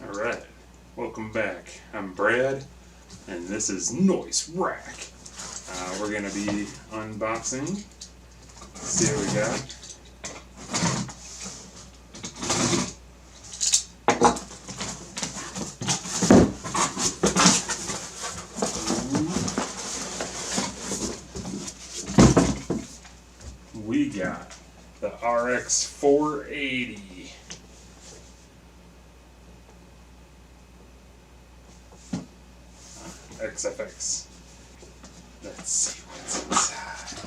Alright, welcome back. I'm Brad, and this is Noise Rack. We're going to be unboxing. Let's see what we got. We got the RX 480. XFX. Let's see what's inside.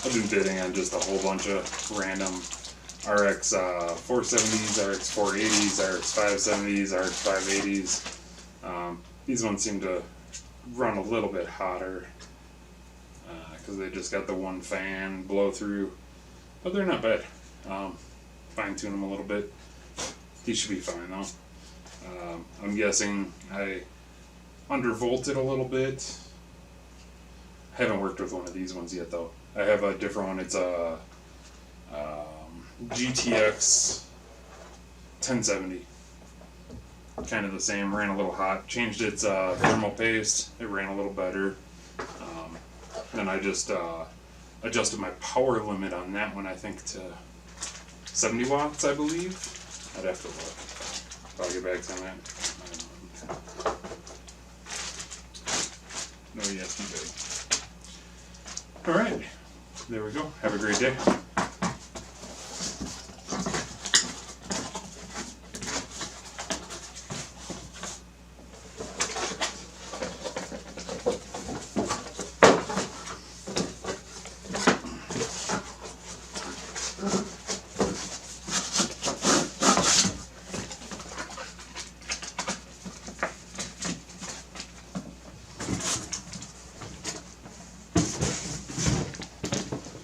I've been bidding on just a whole bunch of random RX 470s, RX 480s, RX 570s, RX 580s. These ones seem to run a little bit hotter because they just got the one fan blow through, but they're not bad. Fine tune them a little bit. These should be fine though. I'm guessing I undervolted a little bit. I haven't worked with one of these ones yet though. I have a different one. It's a GTX 1070. Kind of the same, ran a little hot, changed its thermal paste, it ran a little better. Then I just adjusted my power limit on that one, I think to 70 watts, I believe. I'd have to look. I'll get back to that. No, yes, you did. Alright, there we go. Have a great day.